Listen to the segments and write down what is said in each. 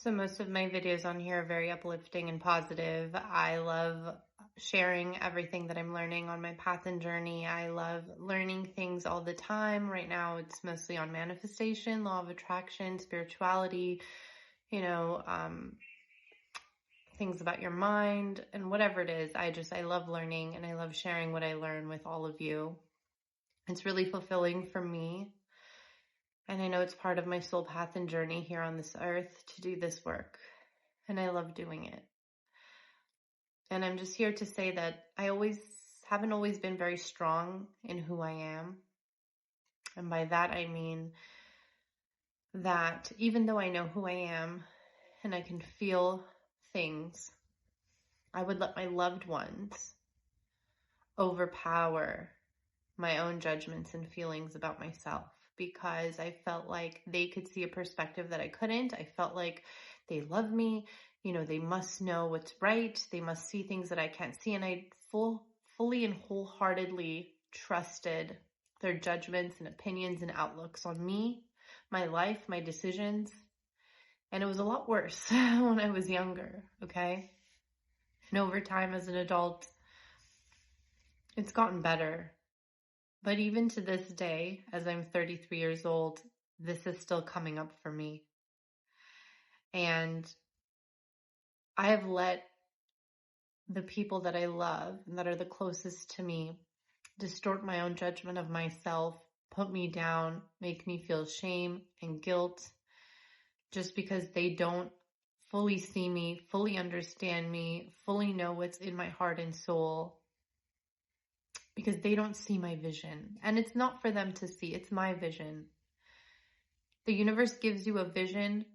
So most of my videos on here are very uplifting and positive. I love sharing everything that I'm learning on my path and journey. I love learning things all the time. Right now it's mostly on manifestation, law of attraction, spirituality, you know, things about your mind and whatever it is. I love learning and I love sharing what I learn with all of you. It's really fulfilling for me. And I know it's part of my soul path and journey here on this earth to do this work. And I love doing it. And I'm just here to say that I haven't always been very strong in who I am. And by that, I mean that even though I know who I am and I can feel things, I would let my loved ones overpower my own judgments and feelings about myself because I felt like they could see a perspective that I couldn't. I felt like they love me. They must know what's right. They must see things that I can't see. And I fully and wholeheartedly trusted their judgments and opinions and outlooks on me, my life, my decisions. And it was a lot worse when I was younger, okay? And over time as an adult, it's gotten better. But even to this day, as I'm 33 years old, this is still coming up for me. And I have let the people that I love and that are the closest to me distort my own judgment of myself, put me down, make me feel shame and guilt just because they don't fully see me, fully understand me, fully know what's in my heart and soul, because they don't see my vision. And it's not for them to see, it's my vision. The universe gives you a vision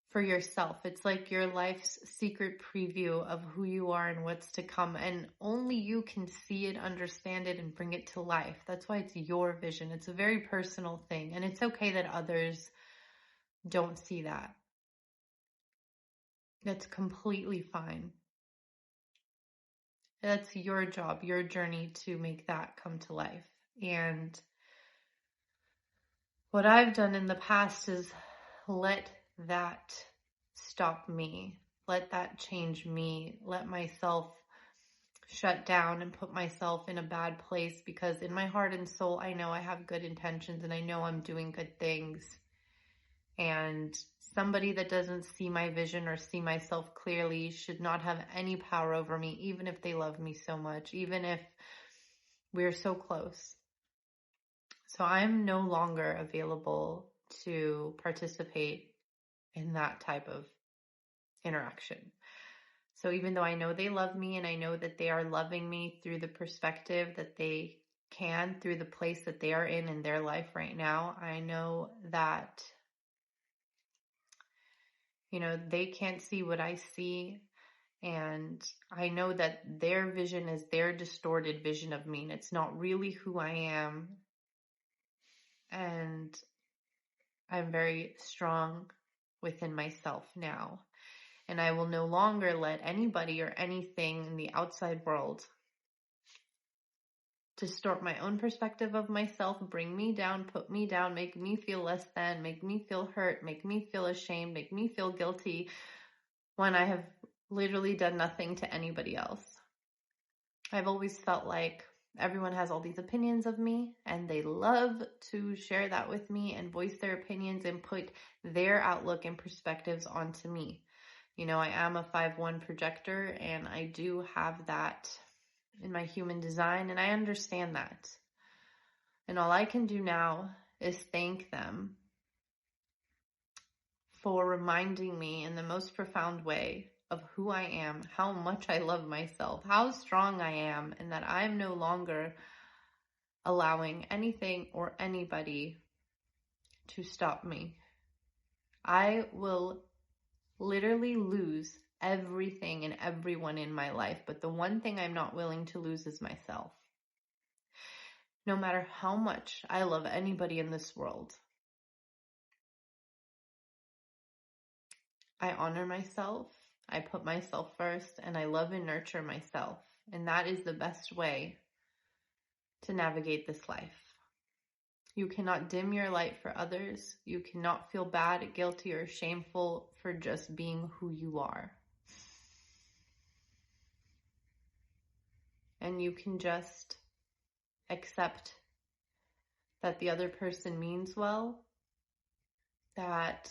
for yourself. It's like your life's secret preview of who you are and what's to come. And only you can see it, understand it, and bring it to life. That's why it's your vision. It's a very personal thing. And it's okay that others don't see that. That's completely fine. That's your job, your journey to make that come to life. And what I've done in the past is let that stop me. Let that change me. Let myself shut down and put myself in a bad place because in my heart and soul, I know I have good intentions and I know I'm doing good things. And somebody that doesn't see my vision or see myself clearly should not have any power over me, even if they love me so much, even if we're so close. So I'm no longer available to participate in that type of interaction. So even though I know they love me and I know that they are loving me through the perspective that they can, through the place that they are in their life right now, I know that, they can't see what I see. And I know that their vision is their distorted vision of me. And it's not really who I am. And I'm very strong within myself now. And I will no longer let anybody or anything in the outside world distort my own perspective of myself, bring me down, put me down, make me feel less than, make me feel hurt, make me feel ashamed, make me feel guilty when I have literally done nothing to anybody else. I've always felt like everyone has all these opinions of me and they love to share that with me and voice their opinions and put their outlook and perspectives onto me. I am a 5/1 projector and I do have that in my human design, and I understand that. And all I can do now is thank them for reminding me in the most profound way of who I am, how much I love myself, how strong I am, and that I'm no longer allowing anything or anybody to stop me. I will literally lose everything and everyone in my life, but the one thing I'm not willing to lose is myself. No matter how much I love anybody in this world, I honor myself, I put myself first, and I love and nurture myself. And that is the best way to navigate this life. You cannot dim your light for others. You cannot feel bad, guilty, or shameful for just being who you are. And you can just accept that the other person means well, that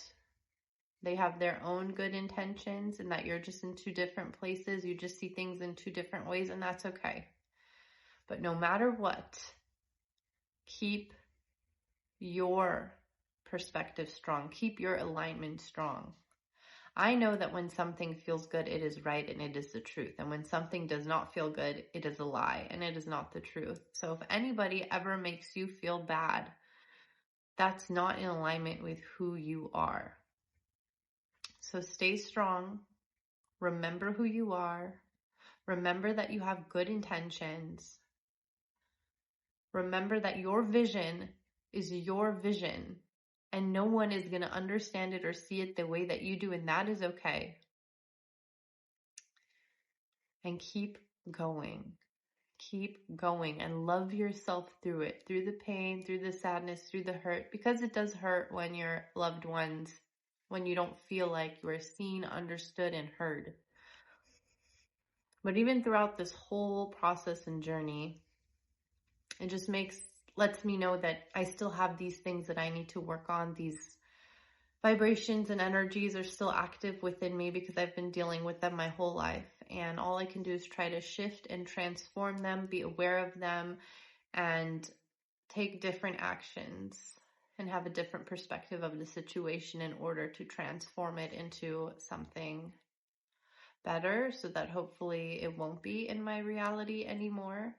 they have their own good intentions, and that you're just in two different places. You just see things in two different ways, and that's okay. But no matter what, keep your perspective strong. Keep your alignment strong. I know that when something feels good, it is right and it is the truth. And when something does not feel good, it is a lie and it is not the truth. So if anybody ever makes you feel bad, that's not in alignment with who you are. So stay strong. Remember who you are. Remember that you have good intentions. Remember that your vision is your vision, and no one is going to understand it or see it the way that you do, and that is okay. And keep going. Keep going and love yourself through it, through the pain, through the sadness, through the hurt, because it does hurt when your loved ones, when you don't feel like you are seen, understood, and heard. But even throughout this whole process and journey, it just lets me know that I still have these things that I need to work on. These vibrations and energies are still active within me because I've been dealing with them my whole life. And all I can do is try to shift and transform them, be aware of them, and take different actions and have a different perspective of the situation in order to transform it into something better, so that hopefully it won't be in my reality anymore.